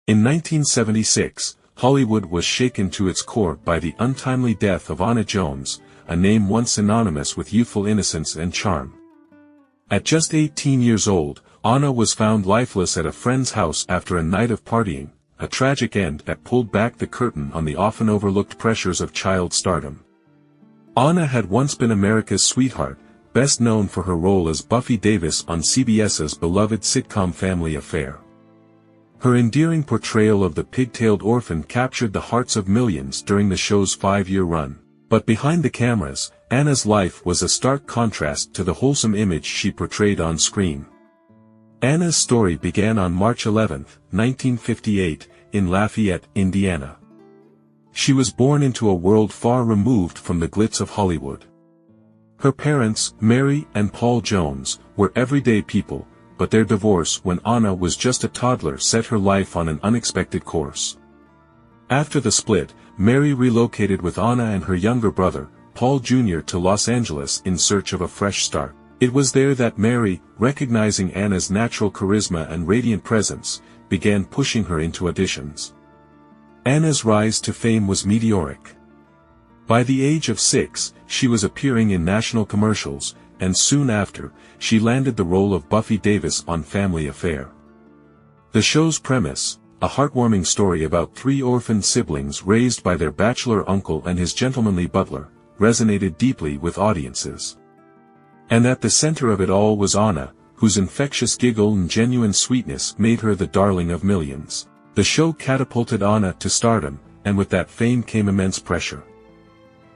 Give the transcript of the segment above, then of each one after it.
In 1976, Hollywood was shaken to its core by the untimely death of Anissa Jones, a name once synonymous with youthful innocence and charm. At just 18 years old, Anna was found lifeless at a friend's house after a night of partying, a tragic end that pulled back the curtain on the often overlooked pressures of child stardom. Anna had once been America's sweetheart, best known for her role as Buffy Davis on CBS's beloved sitcom Family Affair. Her endearing portrayal of the pigtailed orphan captured the hearts of millions during the show's 5-year run. But behind the cameras, Anna's life was a stark contrast to the wholesome image she portrayed on screen. Anna's story began on March 11, 1958, in Lafayette, Indiana. She was born into a world far removed from the glitz of Hollywood. Her parents, Mary and Paul Jones, were everyday people, but their divorce when Anna was just a toddler set her life on an unexpected course. After the split, Mary relocated with Anna and her younger brother, Paul Jr. to Los Angeles in search of a fresh start. It was there that Mary, recognizing Anna's natural charisma and radiant presence, began pushing her into auditions. Anna's rise to fame was meteoric. By the age of 6, she was appearing in national commercials, and soon after, she landed the role of Buffy Davis on Family Affair. The show's premise, a heartwarming story about 3 orphaned siblings raised by their bachelor uncle and his gentlemanly butler, resonated deeply with audiences. And at the center of it all was Anna, whose infectious giggle and genuine sweetness made her the darling of millions. The show catapulted Anna to stardom, and with that fame came immense pressure.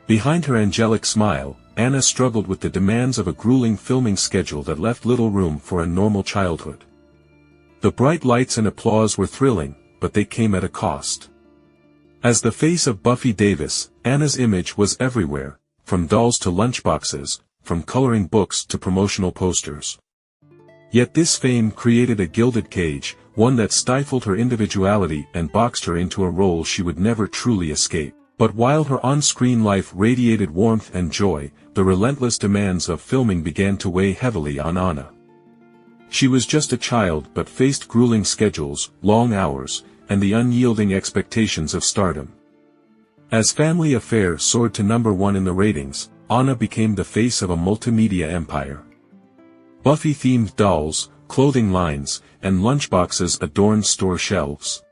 Behind her angelic smile, Anna struggled with the demands of a grueling filming schedule that left little room for a normal childhood. The bright lights and applause were thrilling, but they came at a cost. As the face of Buffy Davis, Anna's image was everywhere, from dolls to lunchboxes, from coloring books to promotional posters. Yet this fame created a gilded cage, one that stifled her individuality and boxed her into a role she would never truly escape. But while her on-screen life radiated warmth and joy, the relentless demands of filming began to weigh heavily on Anna. She was just a child but faced grueling schedules, long hours, and the unyielding expectations of stardom. As Family Affair soared to #1 in the ratings, Anna became the face of a multimedia empire. Buffy-themed dolls, clothing lines, and lunchboxes adorned store shelves.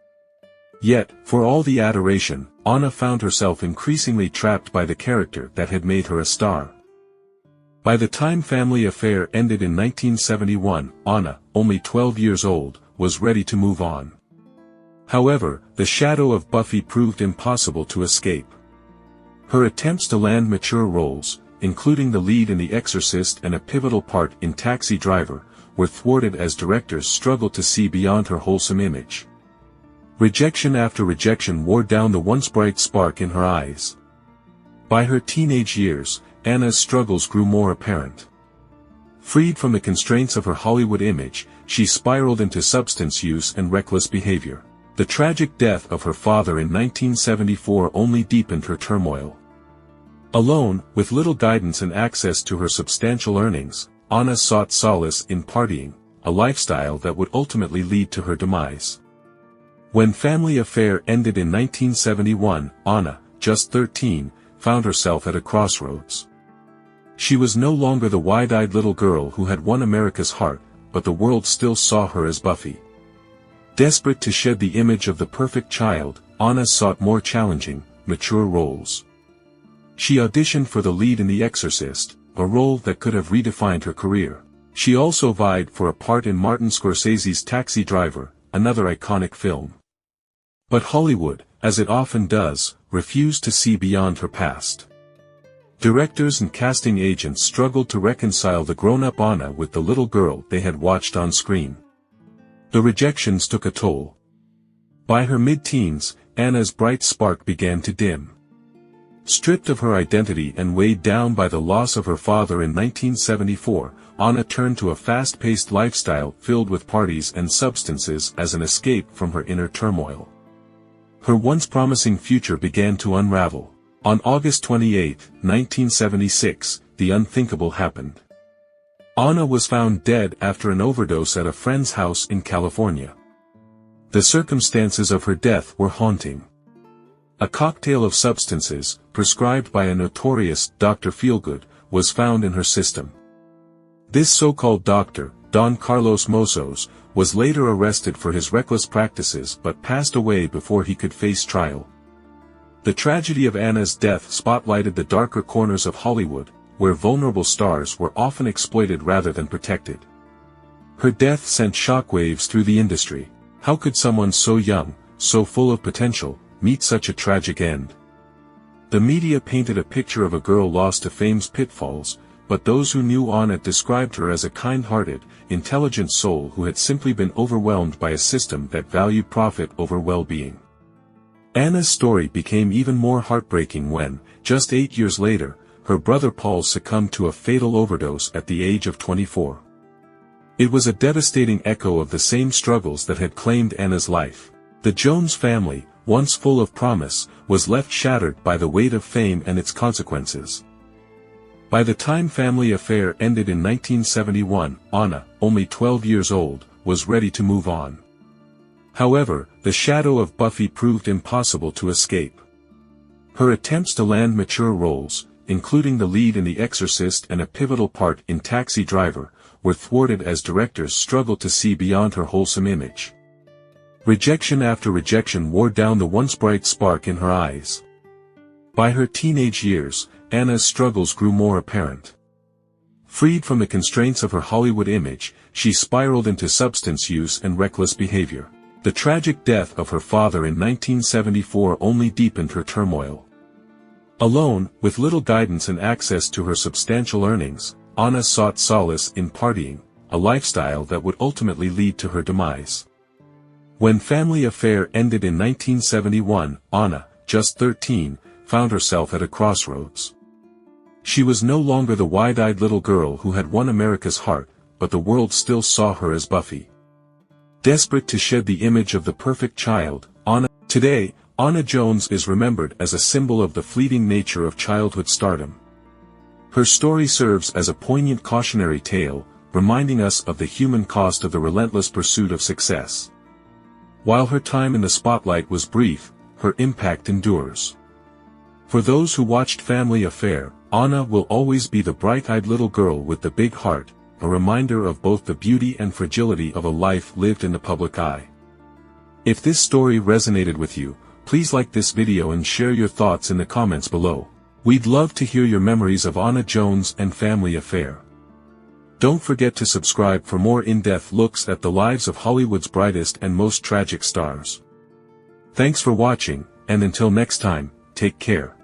Yet, for all the adoration, Anna found herself increasingly trapped by the character that had made her a star. By the time Family Affair ended in 1971, Anna, only 12 years old, was ready to move on. However, the shadow of Buffy proved impossible to escape. Her attempts to land mature roles, including the lead in The Exorcist and a pivotal part in Taxi Driver, were thwarted as directors struggled to see beyond her wholesome image. Rejection after rejection wore down the once bright spark in her eyes. By her teenage years, Anna's struggles grew more apparent. Freed from the constraints of her Hollywood image, she spiraled into substance use and reckless behavior. The tragic death of her father in 1974 only deepened her turmoil. Alone, with little guidance and access to her substantial earnings, Anna sought solace in partying, a lifestyle that would ultimately lead to her demise. When Family Affair ended in 1971, Anna, just 13, found herself at a crossroads. She was no longer the wide-eyed little girl who had won America's heart, but the world still saw her as Buffy. Desperate to shed the image of the perfect child, Anna sought more challenging, mature roles. She auditioned for the lead in The Exorcist, a role that could have redefined her career. She also vied for a part in Martin Scorsese's Taxi Driver, another iconic film. But Hollywood, as it often does, refused to see beyond her past. Directors and casting agents struggled to reconcile the grown-up Anna with the little girl they had watched on screen. The rejections took a toll. By her mid-teens, Anna's bright spark began to dim. Stripped of her identity and weighed down by the loss of her father in 1974, Anna turned to a fast-paced lifestyle filled with parties and substances as an escape from her inner turmoil. Her once promising future began to unravel. On August 28, 1976, the unthinkable happened. Anna was found dead after an overdose at a friend's house in California. The circumstances of her death were haunting. A cocktail of substances, prescribed by a notorious Dr. Feelgood, was found in her system. This so-called doctor, Don Carlos Mozos, was later arrested for his reckless practices but passed away before he could face trial. The tragedy of Anna's death spotlighted the darker corners of Hollywood, where vulnerable stars were often exploited rather than protected. Her death sent shockwaves through the industry. How could someone so young, so full of potential, meet such a tragic end? The media painted a picture of a girl lost to fame's pitfalls, but those who knew Anna described her as a kind-hearted, intelligent soul who had simply been overwhelmed by a system that valued profit over well-being. Anna's story became even more heartbreaking when, just 8 years later, her brother Paul succumbed to a fatal overdose at the age of 24. It was a devastating echo of the same struggles that had claimed Anna's life. The Jones family, once full of promise, was left shattered by the weight of fame and its consequences. By the time Family Affair ended in 1971, Anna, only 12 years old, was ready to move on. However, the shadow of Buffy proved impossible to escape. Her attempts to land mature roles, including the lead in The Exorcist and a pivotal part in Taxi Driver, were thwarted as directors struggled to see beyond her wholesome image. Rejection after rejection wore down the once bright spark in her eyes. By her teenage years, Anna's struggles grew more apparent. Freed from the constraints of her Hollywood image, she spiraled into substance use and reckless behavior. The tragic death of her father in 1974 only deepened her turmoil. Alone, with little guidance and access to her substantial earnings, Anna sought solace in partying, a lifestyle that would ultimately lead to her demise. When Family Affair ended in 1971, Anna, just 13, found herself at a crossroads. She was no longer the wide-eyed little girl who had won America's heart, but the world still saw her as Buffy. Desperate to shed the image of the perfect child, Today, Anna Jones is remembered as a symbol of the fleeting nature of childhood stardom. Her story serves as a poignant cautionary tale, reminding us of the human cost of the relentless pursuit of success. While her time in the spotlight was brief, her impact endures. For those who watched Family Affair, Anna will always be the bright-eyed little girl with the big heart, a reminder of both the beauty and fragility of a life lived in the public eye. If this story resonated with you, please like this video and share your thoughts in the comments below. We'd love to hear your memories of Anna Jones and Family Affair. Don't forget to subscribe for more in-depth looks at the lives of Hollywood's brightest and most tragic stars. Thanks for watching, and until next time, take care.